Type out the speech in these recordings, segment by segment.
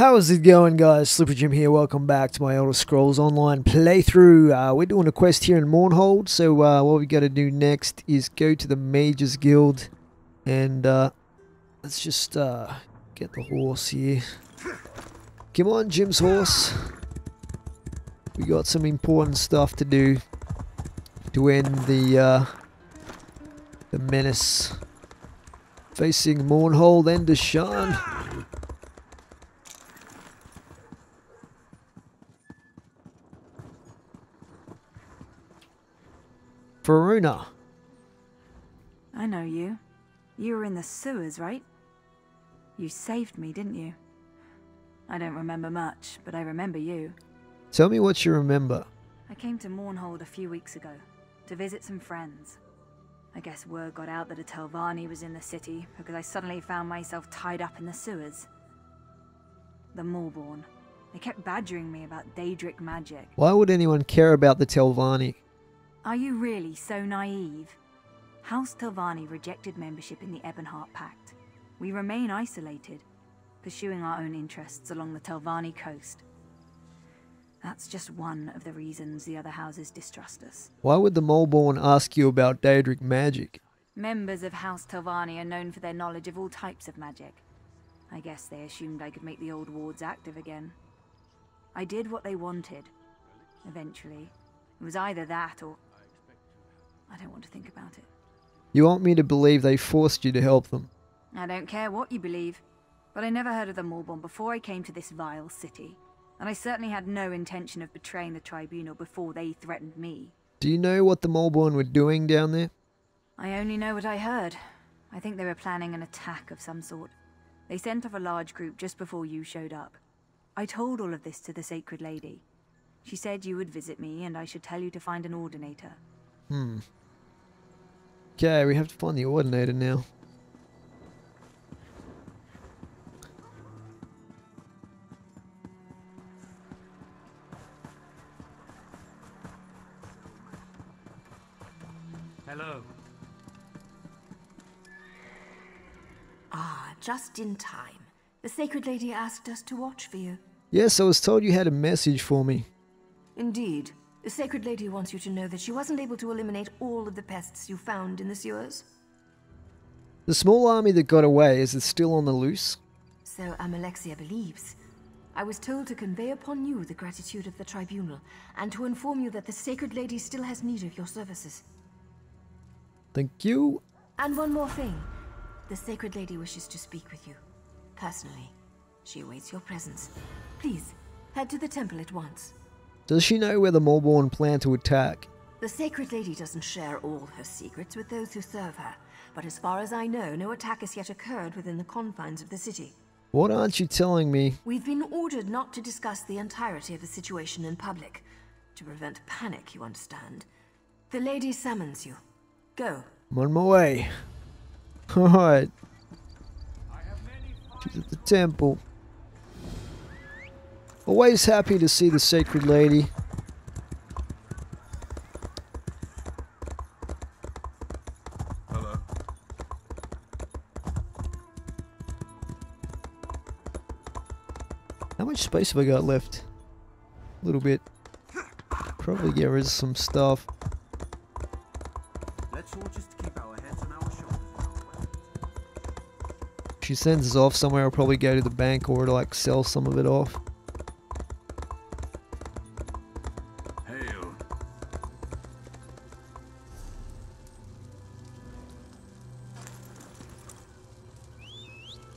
How's it going, guys? Slippery Jim here. Welcome back to my Elder Scrolls Online playthrough. We're doing a quest here in Mournhold, so what we got to do next is go to the Mages Guild and let's just get the horse here. Come on, Jim's horse. We got some important stuff to do to end the menace facing Mournhold and Deshaun. Varuna. I know you. You were in the sewers, right? You saved me, didn't you? I don't remember much, but I remember you. Tell me what you remember. I came to Mournhold a few weeks ago to visit some friends. I guess word got out that a Telvanni was in the city because I suddenly found myself tied up in the sewers. The Moorborn. They kept badgering me about Daedric magic. Why would anyone care about the Telvanni? Are you really so naive? House Telvanni rejected membership in the Ebonheart Pact. We remain isolated, pursuing our own interests along the Telvanni coast. That's just one of the reasons the other houses distrust us. Why would the Moleborn ask you about Daedric magic? Members of House Telvanni are known for their knowledge of all types of magic. I guess they assumed I could make the old wards active again. I did what they wanted. Eventually. It was either that or... I don't want to think about it. You want me to believe they forced you to help them? I don't care what you believe, but I never heard of the Moorborn before I came to this vile city, and I certainly had no intention of betraying the tribunal before they threatened me. Do you know what the Moleborn were doing down there? I only know what I heard. I think they were planning an attack of some sort. They sent off a large group just before you showed up. I told all of this to the Sacred Lady. She said you would visit me and I should tell you to find an ordinator. Okay, we have to find the ordinator now. Hello. Ah, just in time. The Sacred Lady asked us to watch for you. Yes, I was told you had a message for me. Indeed. The Sacred Lady wants you to know that she wasn't able to eliminate all of the pests you found in the sewers. The small army that got away, is it still on the loose? So Amalexia believes. I was told to convey upon you the gratitude of the tribunal, and to inform you that the Sacred Lady still has need of your services. Thank you. And one more thing. The Sacred Lady wishes to speak with you. Personally. She awaits your presence. Please, head to the temple at once. Does she know where the Moleborn plan to attack? The Sacred Lady doesn't share all her secrets with those who serve her, but as far as I know, no attack has yet occurred within the confines of the city. What aren't you telling me? We've been ordered not to discuss the entirety of the situation in public. To prevent panic, you understand. The lady summons you. Go. I'm on my way. Alright. She's at the temple. Always happy to see the Sacred Lady. Hello. How much space have I got left? A little bit. Probably get rid of some stuff. Let's all just keep our heads on our shoulders. If she sends us off somewhere, I'll probably go to the bank or like sell some of it off. Hail.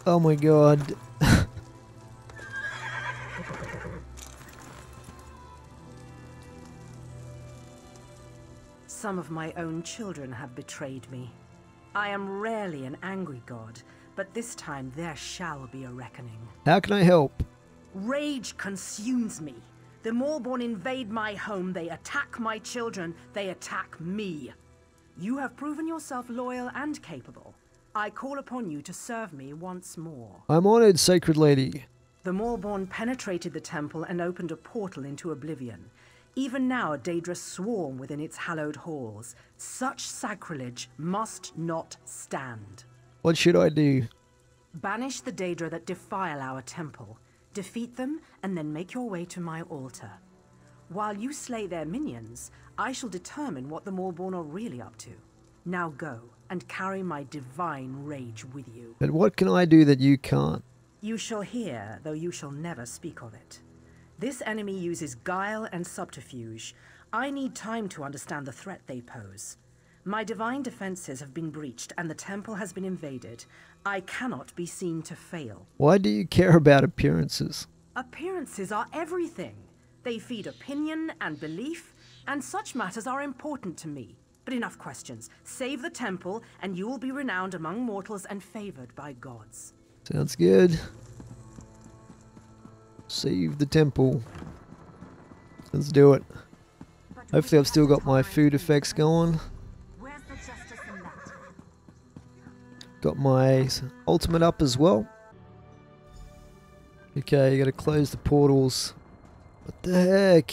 Oh my god. Some of my own children have betrayed me. I am rarely an angry god, but this time there shall be a reckoning. How can I help? Rage consumes me. The Moorborn invade my home, they attack my children, they attack me. You have proven yourself loyal and capable. I call upon you to serve me once more. I'm honored, Sacred Lady. The Moorborn penetrated the temple and opened a portal into oblivion. Even now, Daedra swarm within its hallowed halls. Such sacrilege must not stand. What should I do? Banish the Daedra that defile our temple. Defeat them, and then make your way to my altar. While you slay their minions, I shall determine what the Maulborn are really up to. Now go, and carry my divine rage with you. But what can I do that you can't? You shall hear, though you shall never speak of it. This enemy uses guile and subterfuge. I need time to understand the threat they pose. My divine defenses have been breached, and the temple has been invaded. I cannot be seen to fail. Why do you care about appearances? Appearances are everything. They feed opinion and belief, and such matters are important to me. But enough questions. Save the temple, and you will be renowned among mortals and favored by gods. Sounds good. Save the temple. Let's do it. Hopefully I've still got my food effects going. Where's the justice in that? Got my ultimate up as well. Okay, you gotta close the portals. What the heck?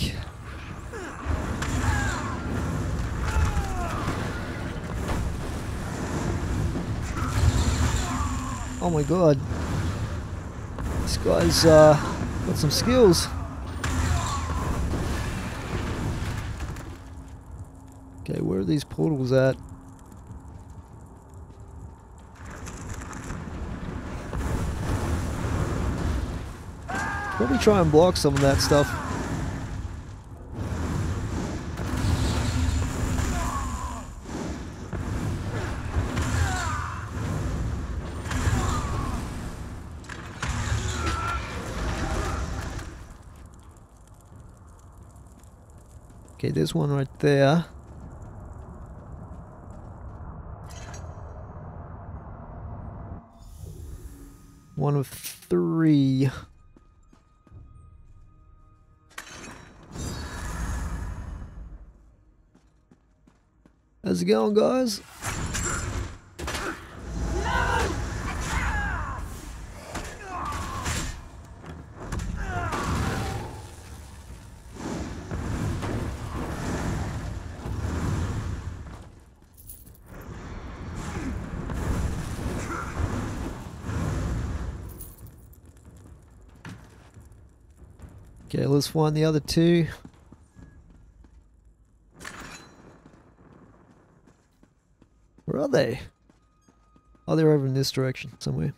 Oh my god. This guy's got some skills. Okay, where are these portals at? Probably try and block some of that stuff. Okay, there's one right there. One of 3. How's it going, guys? Okay, let's find the other 2. Where are they? Oh, they're over in this direction somewhere.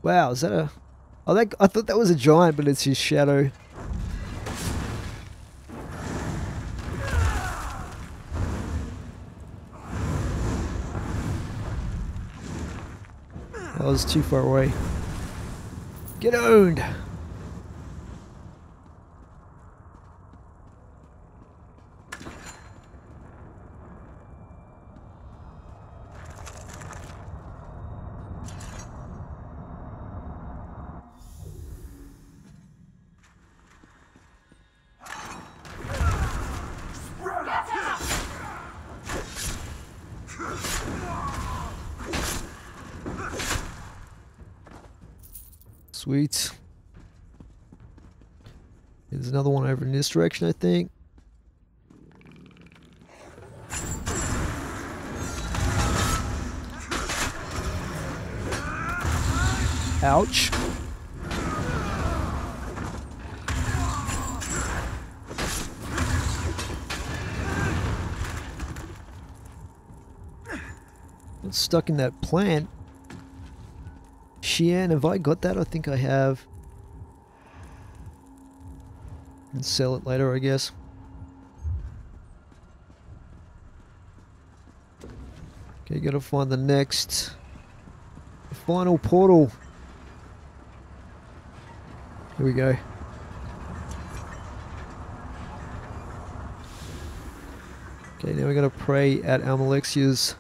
Wow, is that a... Oh, that, I thought that was a giant, but it's his shadow. I was too far away. Get owned! Sweet. There's another one over in this direction, I think. Ouch. It's stuck in that plant. Xian, have I got that? I think I have. And sell it later, I guess. Okay, gotta find the next... the final portal. Here we go. Okay, now we're gonna pray at Almalexia's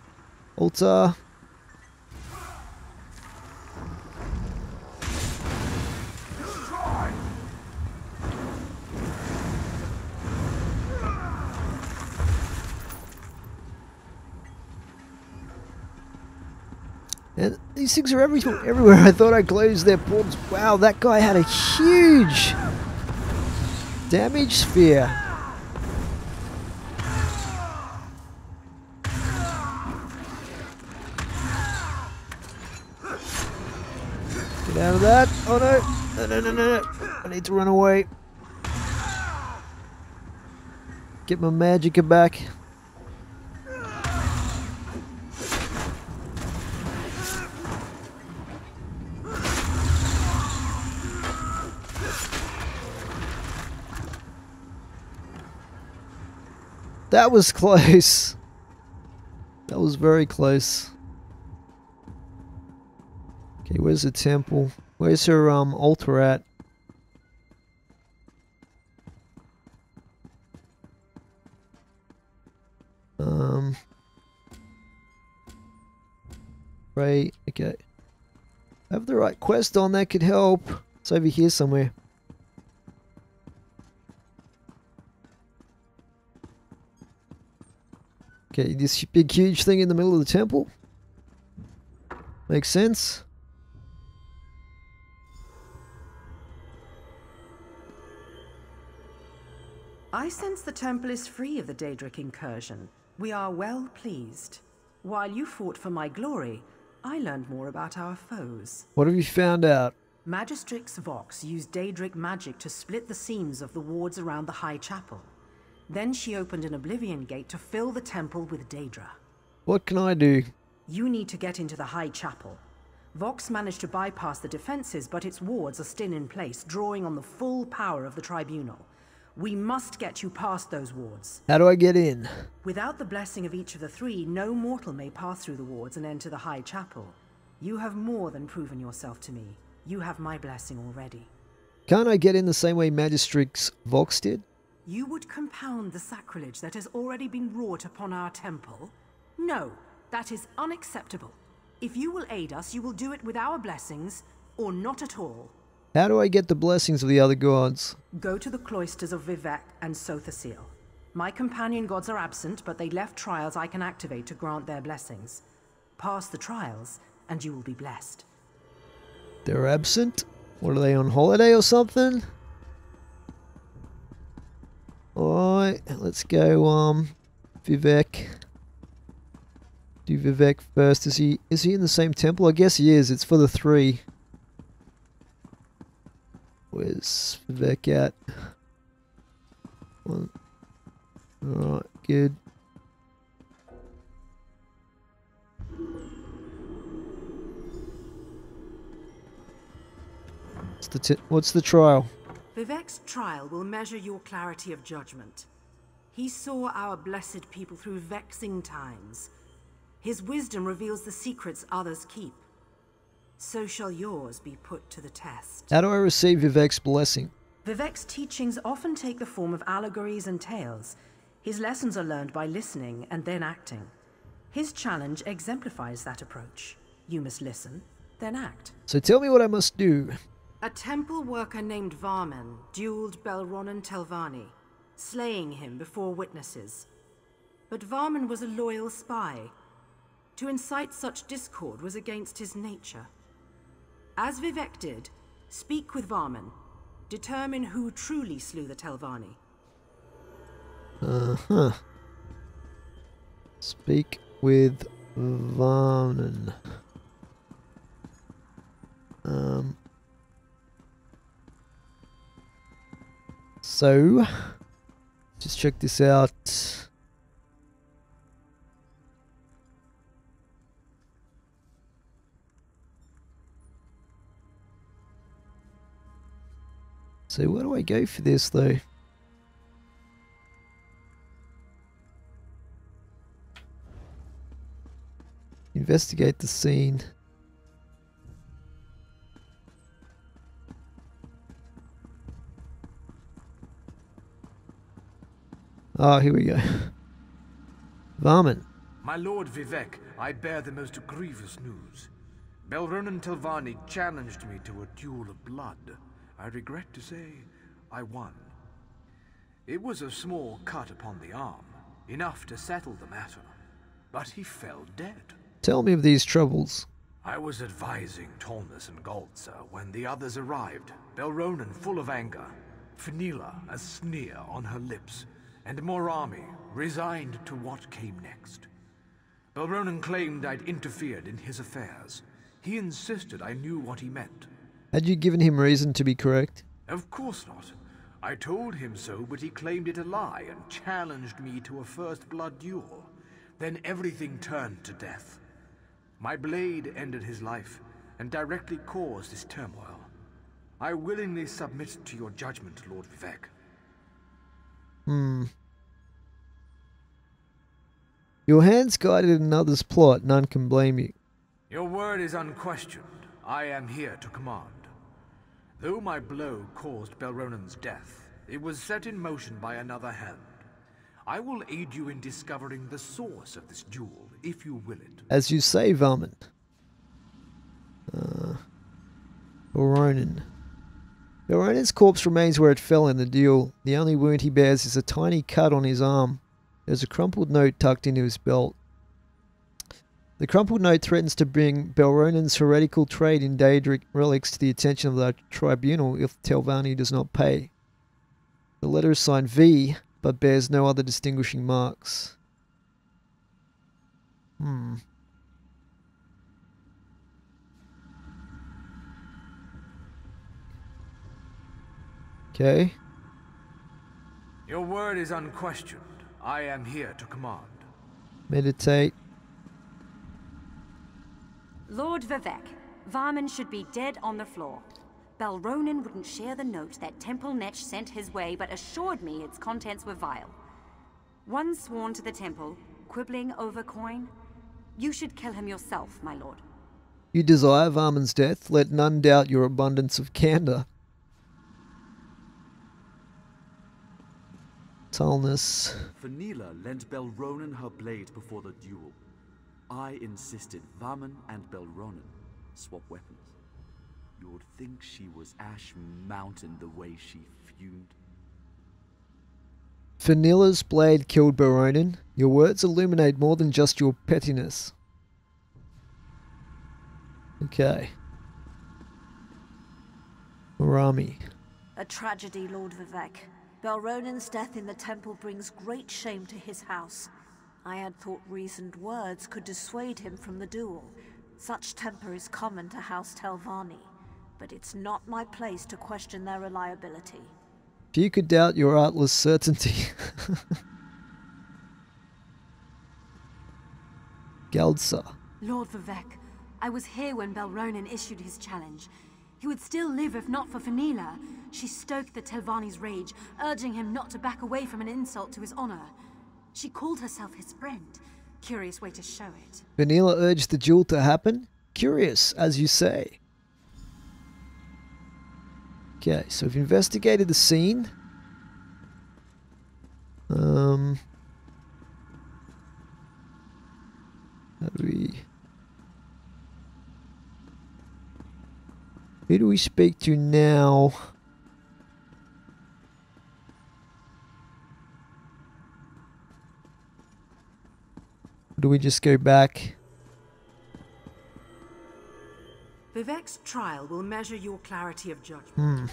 altar. And these things are everywhere. I thought I closed their portals. Wow, that guy had a huge damage sphere. Out of that. Oh no. No, no, no, no, no. I need to run away. Get my magicka back. That was close. That was very close. Okay, where's the temple? Where's her altar at? Right, okay. I have the right quest on that could help. It's over here somewhere. Okay, this big huge thing in the middle of the temple. Makes sense. I sense the temple is free of the Daedric incursion. We are well pleased. While you fought for my glory, I learned more about our foes. What have you found out? Magistrix Vox used Daedric magic to split the seams of the wards around the High Chapel. Then she opened an Oblivion gate to fill the temple with Daedra. What can I do? You need to get into the High Chapel. Vox managed to bypass the defenses, but its wards are still in place, drawing on the full power of the Tribunal. We must get you past those wards. How do I get in? Without the blessing of each of the three, no mortal may pass through the wards and enter the High Chapel. You have more than proven yourself to me. You have my blessing already. Can't I get in the same way Magistrix Vox did? You would compound the sacrilege that has already been wrought upon our temple? No, that is unacceptable. If you will aid us, you will do it with our blessings, or not at all. How do I get the blessings of the other gods? Go to the cloisters of Vivec and Sothasil. My companion gods are absent, but they left trials I can activate to grant their blessings. Pass the trials, and you will be blessed. They're absent? What, are they on holiday or something? Alright, let's go, Vivec. Do Vivec first. Is he in the same temple? I guess he is. It's for the three. Where's Vivec at? Alright, good. What's the trial? Vivec's trial will measure your clarity of judgment. He saw our blessed people through vexing times. His wisdom reveals the secrets others keep. So shall yours be put to the test. How do I receive Vivec's blessing? Vivec's teachings often take the form of allegories and tales. His lessons are learned by listening and then acting. His challenge exemplifies that approach. You must listen, then act. So tell me what I must do. A temple worker named Varman dueled Belronan Telvanni, slaying him before witnesses. But Varman was a loyal spy. To incite such discord was against his nature. As Vivec did, speak with Varman. Determine who truly slew the Telvanni. Uh-huh. Speak with Varman. So, just check this out. So where do I go for this though? Investigate the scene. Oh, here we go. Varman. My lord Vivec, I bear the most grievous news. Belronan Telvanni challenged me to a duel of blood. I regret to say, I won. It was a small cut upon the arm, enough to settle the matter, but he fell dead. Tell me of these troubles. I was advising Tolmus and Galtza when the others arrived, Belronan full of anger, Fenila a sneer on her lips, and Morami resigned to what came next. Belronan claimed I'd interfered in his affairs. He insisted I knew what he meant. Had you given him reason to be correct? Of course not. I told him so, but he claimed it a lie and challenged me to a first blood duel. Then everything turned to death. My blade ended his life and directly caused this turmoil. I willingly submit to your judgment, Lord Vivek. Your hands guided another's plot, none can blame you. Your word is unquestioned. I am here to command. Though my blow caused Belronen's death, it was set in motion by another hand. I will aid you in discovering the source of this duel, if you will it. As you say, Varman. Belronen. Belronen's corpse remains where it fell in the duel. The only wound he bears is a tiny cut on his arm. There's a crumpled note tucked into his belt. The crumpled note threatens to bring Belronen's heretical trade in Daedric relics to the attention of the tribunal if Telvanni does not pay. The letter is signed V, but bears no other distinguishing marks. Okay. Your word is unquestioned. I am here to command. Meditate. Lord Vivek, Varman should be dead on the floor. Belronen wouldn't share the note that Temple Netch sent his way, but assured me its contents were vile. One sworn to the temple, quibbling over coin. You should kill him yourself, my lord. You desire Varman's death? Let none doubt your abundance of candor. Tulnus. Fenila lent Belronen her blade before the duel. I insisted Varman and Belronen swap weapons. You'd think she was Ash Mountain the way she fumed. Fenila's blade killed Belronen. Your words illuminate more than just your pettiness. Okay. Rami. A tragedy, Lord Vivek. Belronen's death in the temple brings great shame to his house. I had thought reasoned words could dissuade him from the duel. Such temper is common to House Telvanni, but it's not my place to question their reliability. If you could doubt your artless certainty. Geldsa. Lord Vivek, I was here when Belronen issued his challenge. He would still live if not for Fenila. She stoked the Telvanni's rage, urging him not to back away from an insult to his honor. She called herself his friend. Curious way to show it. Fenila urged the duel to happen? Curious, as you say. Okay, so we've investigated the scene. How do we... Who do we speak to now? Or do we just go back? Vivek's trial will measure your clarity of judgment.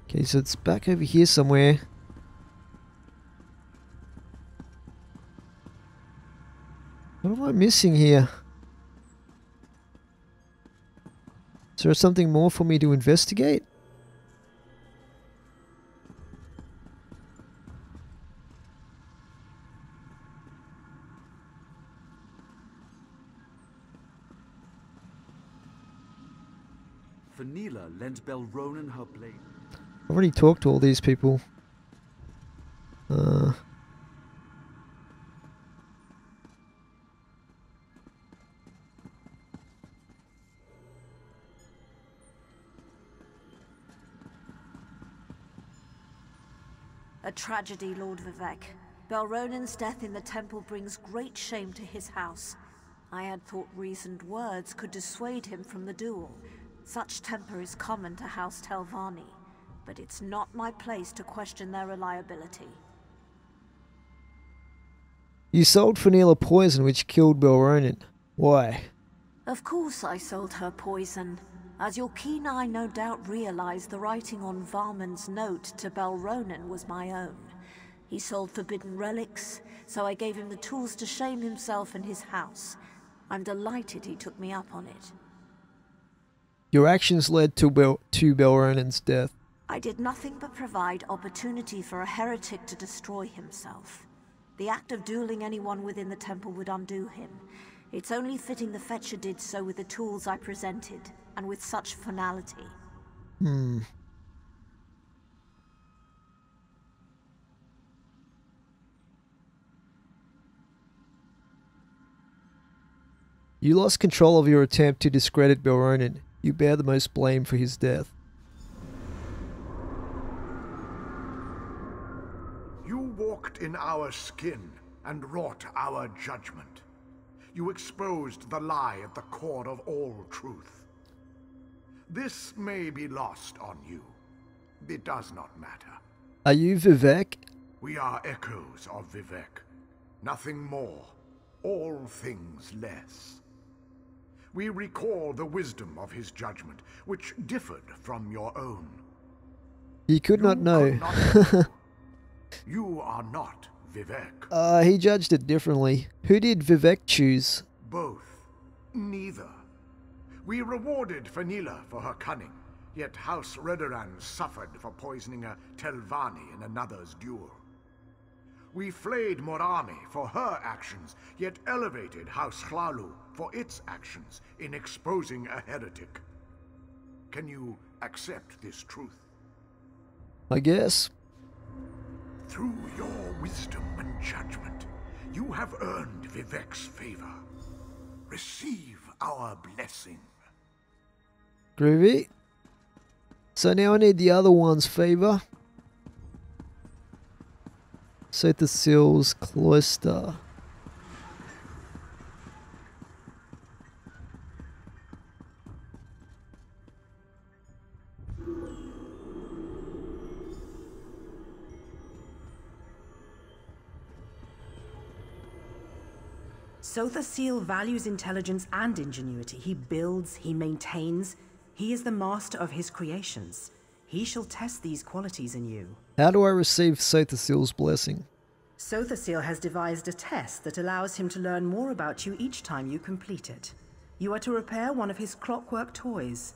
Okay, so it's back over here somewhere. What am I missing here? Is there something more for me to investigate? Fenila lent Belronen her blade. I've already talked to all these people. A tragedy, Lord Vivek. Belronen's death in the temple brings great shame to his house. I had thought reasoned words could dissuade him from the duel. Such temper is common to House Telvanni, but it's not my place to question their reliability. You sold Fenila poison which killed Belronen. Why? Of course I sold her poison. As your keen eye no doubt realized, the writing on Varman's note to Belronen was my own. He sold forbidden relics, so I gave him the tools to shame himself and his house. I'm delighted he took me up on it. Your actions led to Belronen's death. I did nothing but provide opportunity for a heretic to destroy himself. The act of dueling anyone within the temple would undo him. It's only fitting the Fetcher did so with the tools I presented, and with such finality. You lost control of your attempt to discredit Belronen. You bear the most blame for his death. You walked in our skin and wrought our judgment. You exposed the lie at the core of all truth. This may be lost on you. It does not matter. Are you Vivek? We are echoes of Vivek. Nothing more. All things less. We recall the wisdom of his judgment, which differed from your own. You could not know. You are not Vivek. He judged it differently. Who did Vivek choose? Both. Neither. We rewarded Fenila for her cunning, yet House Redoran suffered for poisoning a Telvanni in another's duel. We flayed Morami for her actions, yet elevated House Hlalu for its actions in exposing a heretic. Can you accept this truth? I guess. Through your wisdom and judgment, you have earned Vivek's favor. Receive our blessing. Groovy. So now I need the other one's favor. Sothasyl's Cloister. Sothasyl values intelligence and ingenuity. He builds, he maintains. He is the master of his creations. He shall test these qualities in you. How do I receive Sothasyl's blessing? Sothasyl has devised a test that allows him to learn more about you each time you complete it. You are to repair one of his clockwork toys,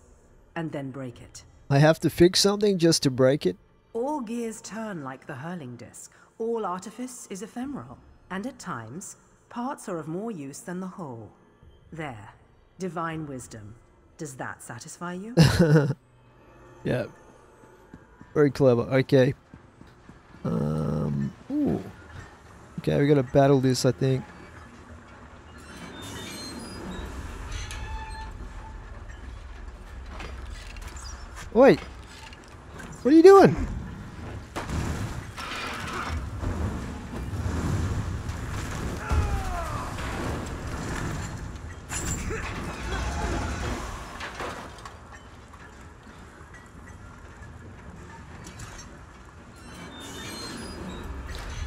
and then break it. I have to fix something just to break it? All gears turn like the hurling disc. All artifice is ephemeral, and at times, parts are of more use than the whole. There. Divine wisdom. Does that satisfy you? Yeah. Very clever. Okay. Ooh. Okay, we gotta battle this, I think. Wait. What are you doing?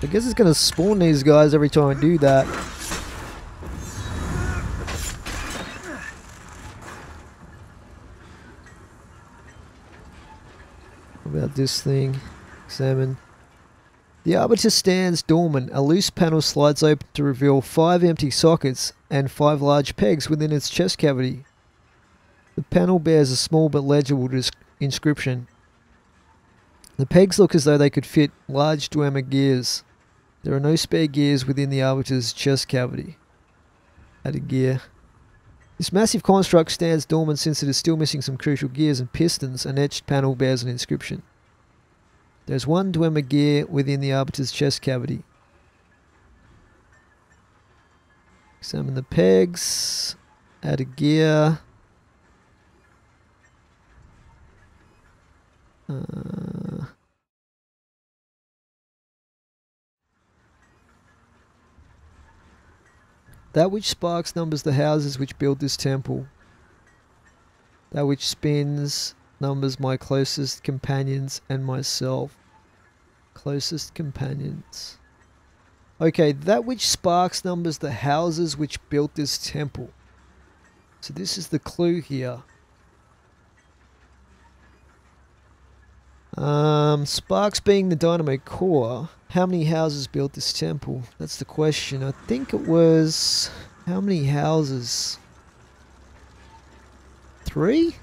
I guess it's gonna spawn these guys every time I do that. What about this thing? Examine. The arbiter stands dormant. A loose panel slides open to reveal 5 empty sockets and 5 large pegs within its chest cavity. The panel bears a small but legible inscription. The pegs look as though they could fit large Dwemer gears. There are no spare gears within the arbiter's chest cavity. Add a gear. This massive construct stands dormant since it is still missing some crucial gears and pistons. An etched panel bears an inscription. There's 1 Dwemer gear within the arbiter's chest cavity. Examine the pegs. Add a gear. That which sparks numbers the houses which build this temple. That which spins numbers my closest companions and myself. Closest companions. Okay, that which sparks numbers the houses which built this temple. So this is the clue here. Sparks being the dynamo core, how many houses built this temple? That's the question. I think it was... How many houses? 3?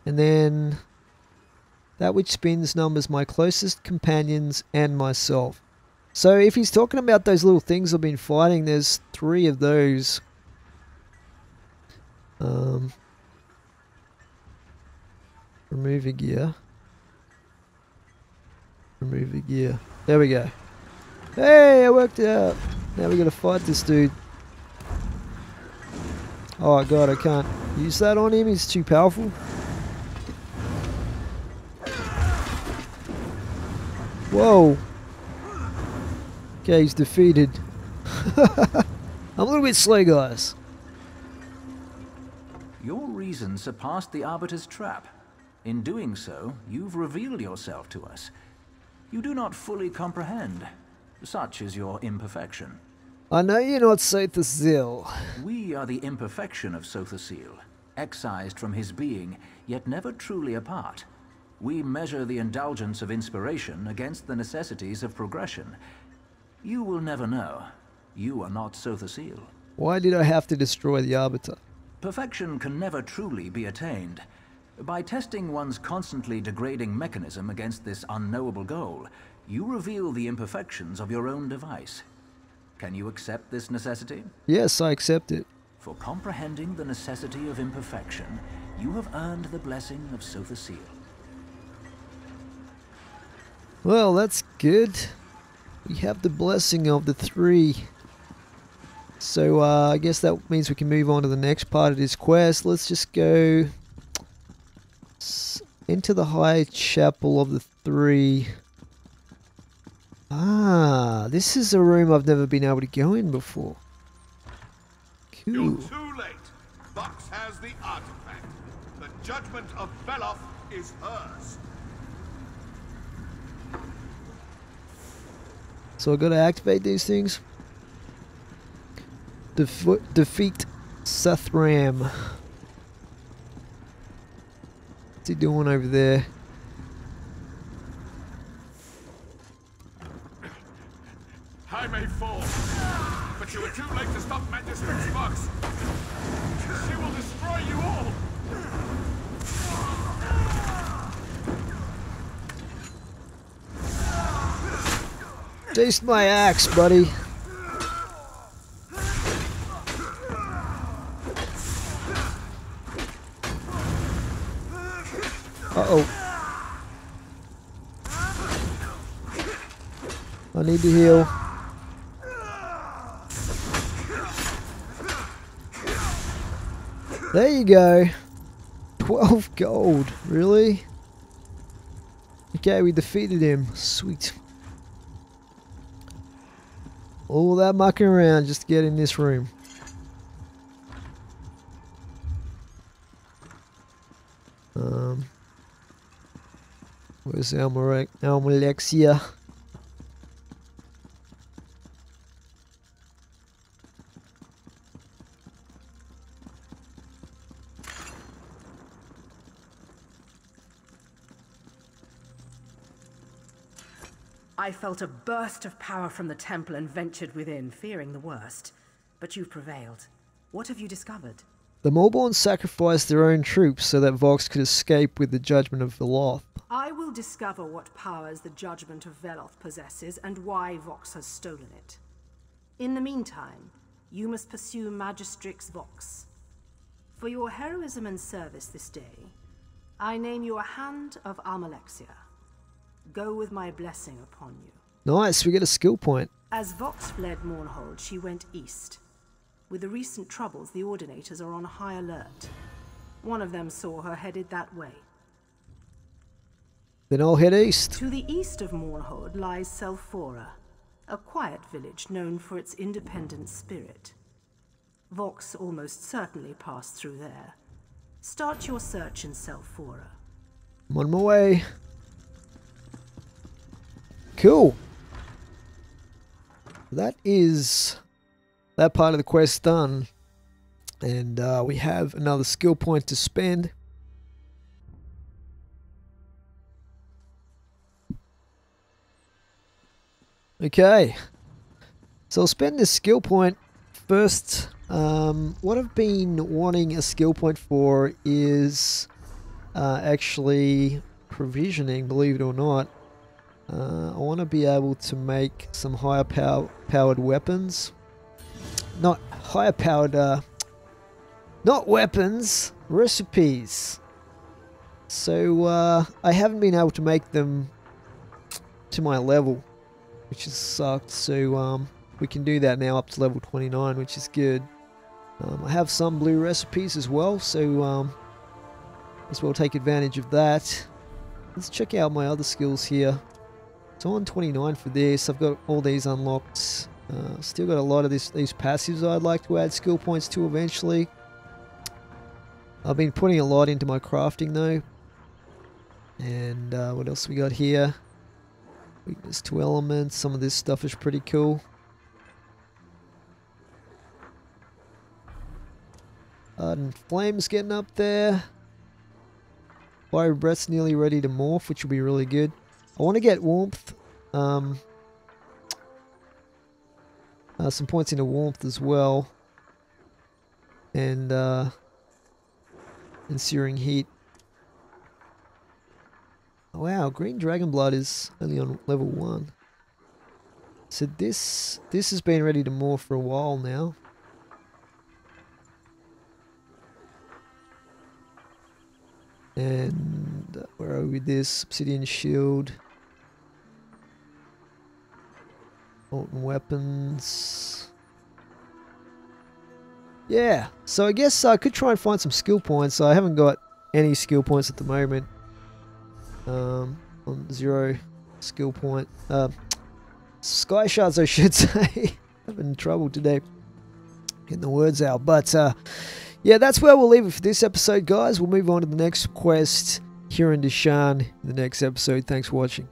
And then that which spins numbers my closest companions and myself. So if he's talking about those little things I've been fighting, there's 3 of those. Remove a gear. Remove a gear. There we go. Hey, I worked it out. Now we gotta fight this dude. Oh god, I can't use that on him. He's too powerful. Whoa. Okay, he's defeated. I'm a little bit slow, guys. Your reason surpassed the Arbiter's trap. In doing so, you've revealed yourself to us. You do not fully comprehend. Such is your imperfection. I know you're not Sothasil. We are the imperfection of Sothasil, excised from his being, yet never truly apart. We measure the indulgence of inspiration against the necessities of progression. You will never know. You are not Sothasil. Why did I have to destroy the Arbiter? Perfection can never truly be attained. By testing one's constantly degrading mechanism against this unknowable goal, you reveal the imperfections of your own device. Can you accept this necessity? Yes, I accept it. For comprehending the necessity of imperfection, you have earned the blessing of Sothasil. Well, that's good. We have the blessing of the 3. So I guess that means we can move on to the next part of this quest. Let's just go into the high chapel of the 3. Ah, this is a room I've never been able to go in before. Cool. You're too late. Vox has the artifact. The judgment of Beloth is hers. So I gotta activate these things. Defeat Sethram. What's he doing over there? I may fall, but you were too late to stop Magistrix Vox. She will destroy you all. Taste my axe, buddy. Uh-oh. I need to heal. There you go. 12 gold. Really? Okay, we defeated him. Sweet. All that mucking around just to get in this room. Where's Almalexia? I felt a burst of power from the temple and ventured within, fearing the worst. But you've prevailed. What have you discovered? The Maulborn sacrificed their own troops so that Vox could escape with the judgment of Veloth. I will discover what powers the judgment of Veloth possesses and why Vox has stolen it. In the meantime, you must pursue Magistrix Vox. For your heroism and service this day, I name you a Hand of Almalexia. Go with my blessing upon you. Nice, we get a skill point. As Vox fled Mournhold, she went east. With the recent troubles, the Ordinators are on high alert. One of them saw her headed that way. Then I'll head east. To the east of Mournhold lies Selphora, a quiet village known for its independent spirit. Vox almost certainly passed through there. Start your search in Selphora. I'm on my way. Cool. That is that part of the quest done. And we have another skill point to spend. Okay. So I'll spend this skill point first. What I've been wanting a skill point for is actually provisioning, believe it or not. I want to be able to make some higher powered weapons. Not higher powered, not weapons, recipes. So I haven't been able to make them to my level, which has sucked. So we can do that now up to level 29, which is good. I have some blue recipes as well, so as well take advantage of that. Let's check out my other skills here. So on 29 for this, I've got all these unlocked. Still got a lot of these passives I'd like to add skill points to eventually. I've been putting a lot into my crafting though. And what else we got here? Weakness to elements. Some of this stuff is pretty cool. Ardent Flame's getting up there. Fiery Breath's nearly ready to morph, which will be really good. I want to get Warmth. Some points into Warmth as well. And Searing Heat. Wow, Green Dragon Blood is only on level 1. So this has been ready to morph for a while now. And where are we with this? Obsidian Shield. Molten Weapons. Yeah, so I guess I could try and find some skill points. I haven't got any skill points at the moment. On 0 skill point. Sky Shards, I should say. Having trouble today getting the words out. But yeah, that's where we'll leave it for this episode, guys. We'll move on to the next quest here in Deshaan in the next episode. Thanks for watching.